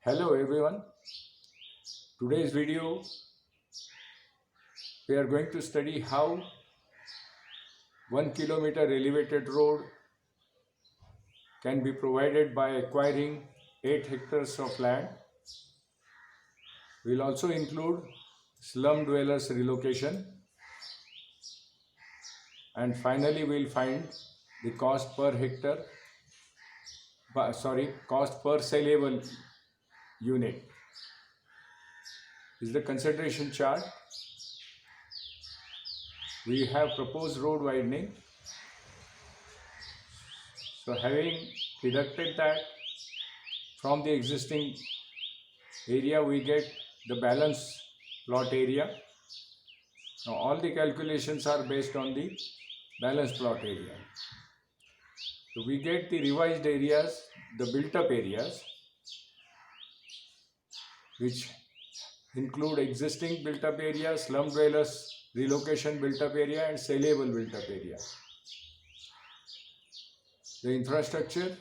Hello everyone. Today's video we are going to study how 1 kilometer elevated road can be provided by acquiring 8 hectares of land. We'll also include slum dwellers relocation, and finally we'll find the cost per hectare, cost per saleable unit. This is the consideration chart. We have proposed road widening. So having deducted that from the existing area, we get the balance plot area. Now all the calculations are based on the balance plot area. So we get the revised areas, the built up areas, which include existing built up area, slum dwellers relocation built up area, and saleable built up area. The infrastructure,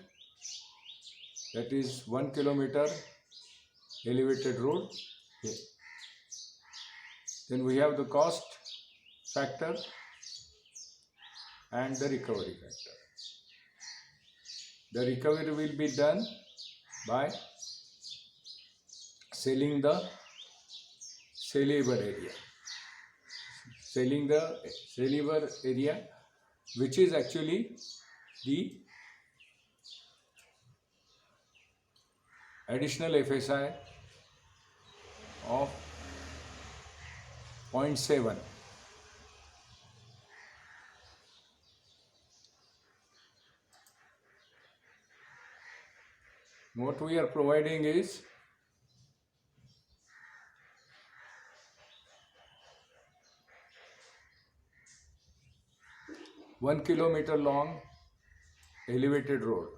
that is 1 kilometer elevated road. Okay. Then we have the cost factor and the recovery factor. The recovery will be done by selling the saleable area. Selling the saleable area, which is actually the additional FSI of 0.7. What we are providing is one kilometer long elevated road.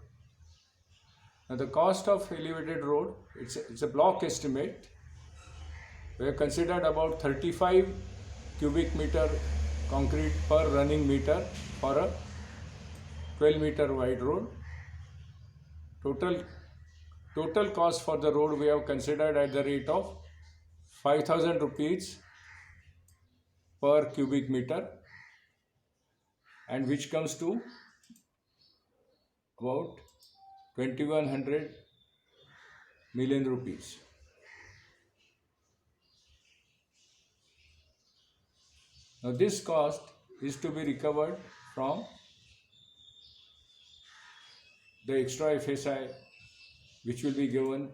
Now the cost of elevated road, it's a block estimate. We have considered about 35 cubic meter concrete per running meter for a 12 meter wide road. Total cost for the road we have considered at the rate of 5,000 rupees per cubic meter, and which comes to about 2100 million rupees. Now this cost is to be recovered from the extra FSI which will be given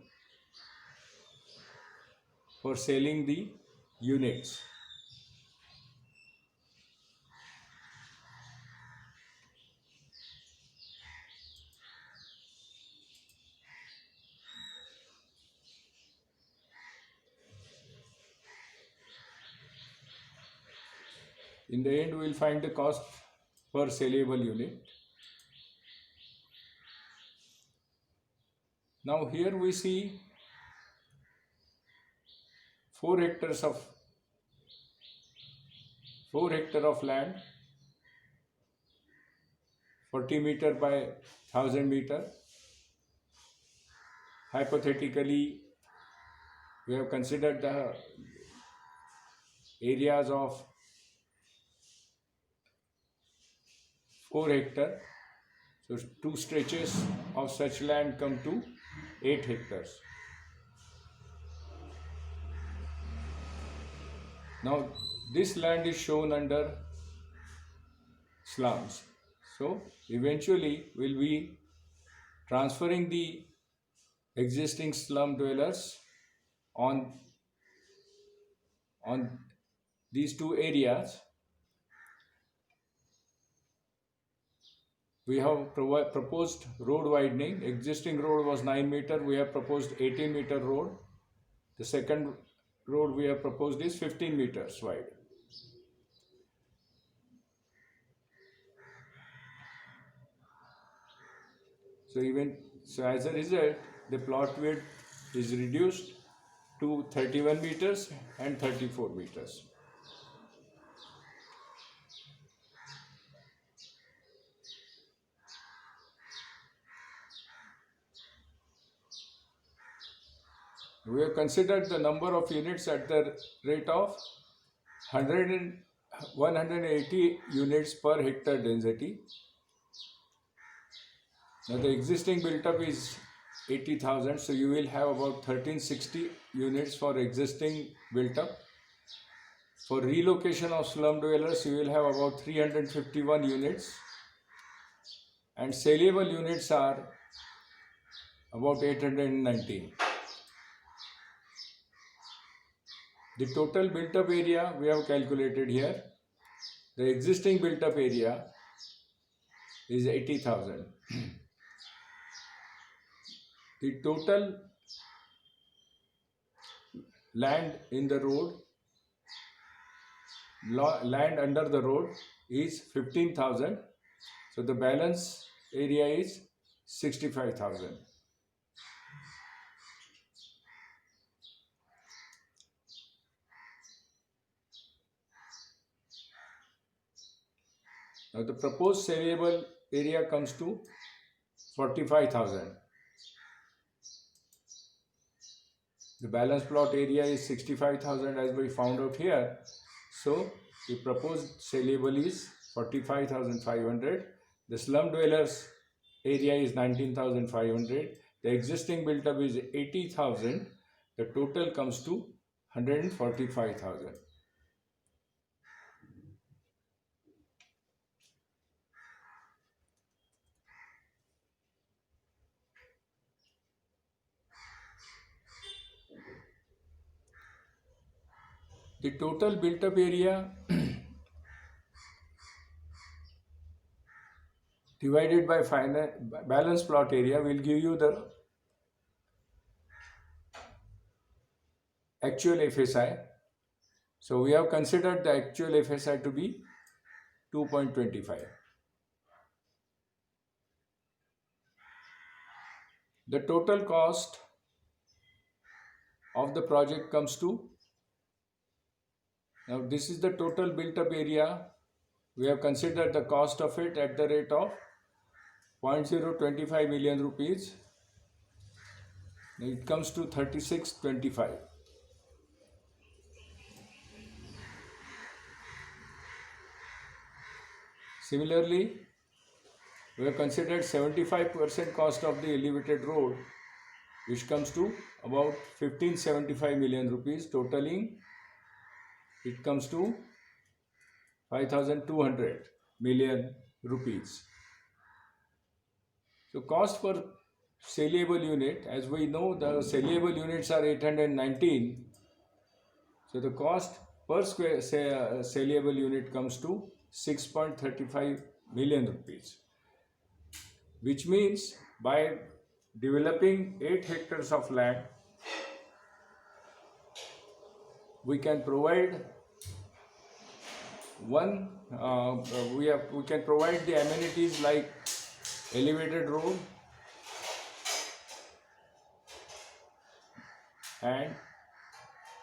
for selling the units. In the end, we will find the cost per saleable unit. Now here we see 4 hectares of land, 40 meter by 1000 meter. Hypothetically, we have considered the areas of 4 hectares. So 2 stretches of such land come to 8 hectares. Now this land is shown under slums. So eventually we'll be transferring the existing slum dwellers on these 2 areas. We have proposed road widening. Existing road was 9 meter. We have proposed 18 meter road. The second road we have proposed is 15 meters wide. So as a result, the plot width is reduced to 31 meters and 34 meters. We have considered the number of units at the rate of 180 units per hectare density. Now the existing built up is 80,000, so you will have about 1360 units for existing built up. For relocation of slum dwellers, you will have about 351 units, and saleable units are about 819. The total built up area we have calculated here. The existing built up area is 80,000. The total land in the road, land under the road is 15,000. So the balance area is 65,000. Now the proposed saleable area comes to 45,000. The balance plot area is 65,000 as we found out here. So the proposed saleable is 45,500. The slum dwellers area is 19,500. The existing built up is 80,000. The total comes to 145,000. The total built up area divided by balance plot area will give you the actual FSI. So we have considered the actual FSI to be 2.25. The total cost of the project comes to, now this is the total built up area. We have considered the cost of it at the rate of 0.025 million rupees. It comes to 3625. Similarly, we have considered 75% cost of the elevated road, which comes to about 1575 million rupees, totaling it comes to 5,200 million rupees. So cost per saleable unit, as we know, the saleable units are 819. So the cost per square saleable unit comes to 6.35 million rupees, which means by developing 8 hectares of land, we can provide we can provide the amenities like elevated road and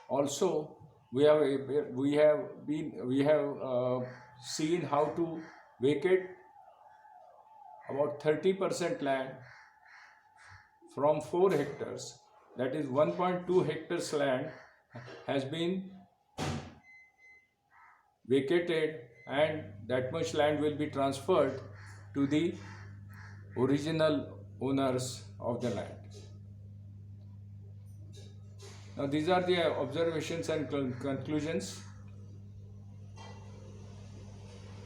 also we have seen how to vacate about 30% land from 4 hectares, that is 1.2 hectares land has been vacated, and that much land will be transferred to the original owners of the land. Now these are the observations and conclusions.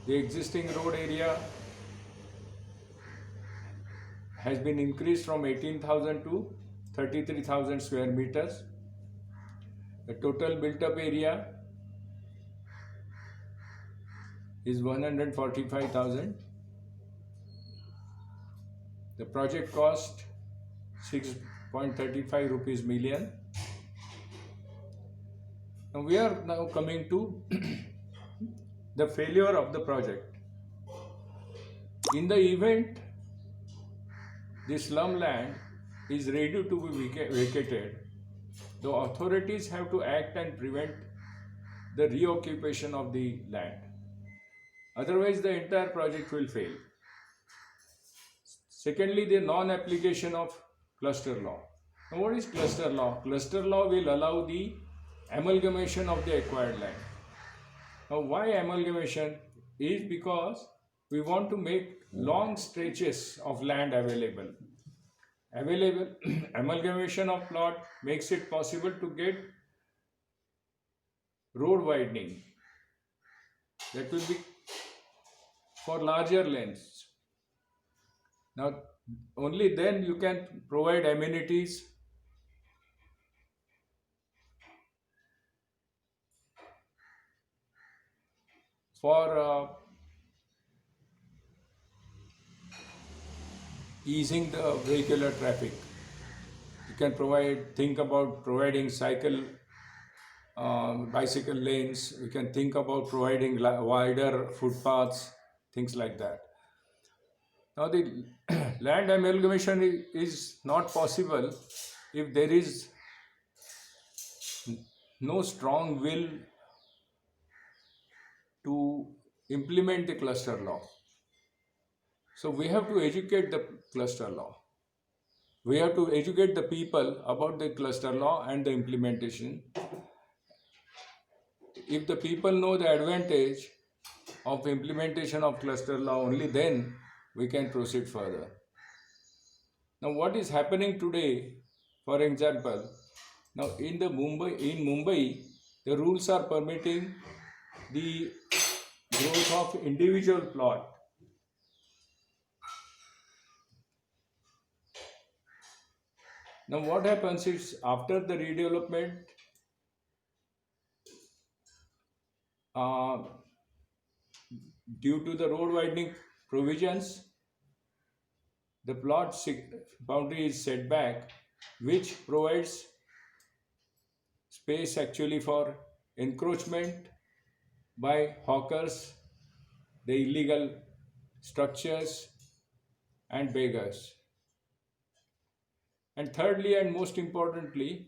The existing road area has been increased from 18,000 to 33,000 square meters. The total built up area is 145,000. The project cost 6.35 rupees million. Now we are now coming to the failure of the project. In the event the slum land is ready to be vacated, the authorities have to act and prevent the reoccupation of the land. Otherwise, the entire project will fail. Secondly, the non-application of cluster law. Now, what is cluster law? Cluster law will allow the amalgamation of the acquired land. Now, why amalgamation? Is because we want to make long stretches of land available. Amalgamation of plot makes it possible to get road widening. That will be for larger lanes. Now, only then you can provide amenities for easing the vehicular traffic. You can think about providing bicycle lanes. We can think about providing wider footpaths, things like that. Now, the land amalgamation is not possible if there is no strong will to implement the cluster law. So, we have to educate the cluster law. We have to educate the people about the cluster law and the implementation. If the people know the advantage of implementation of cluster law, only then we can proceed further. Now, what is happening today, for example, now in Mumbai, the rules are permitting the growth of individual plot. Now, what happens is after the redevelopment, due to the road widening provisions, the plot boundary is set back, which provides space actually for encroachment by hawkers, the illegal structures, and beggars. And thirdly, and most importantly,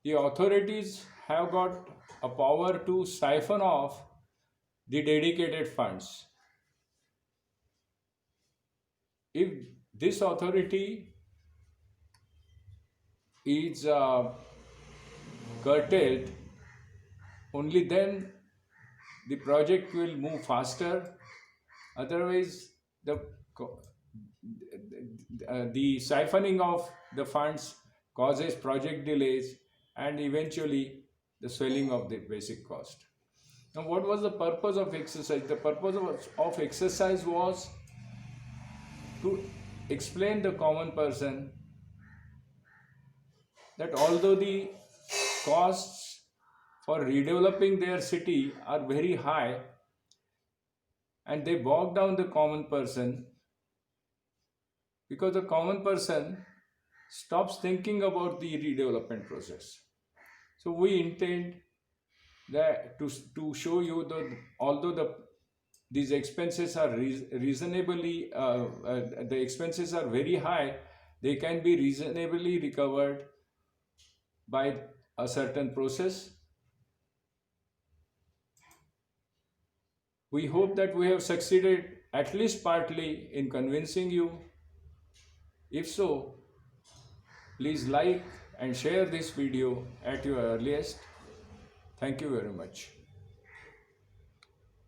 the authorities have got a power to siphon off the dedicated funds. If this authority is curtailed, only then the project will move faster. Otherwise, the siphoning of the funds causes project delays and eventually the swelling of the basic cost. Now, what was the purpose of exercise? The purpose of exercise was to explain the common person that although the costs for redeveloping their city are very high and they bog down the common person, because the common person stops thinking about the redevelopment process. So we intend that to show you that although these expenses are reasonably the expenses are very high, they can be reasonably recovered by a certain process. We hope that we have succeeded at least partly in convincing you. If so, please like and share this video at your earliest. Thank you very much.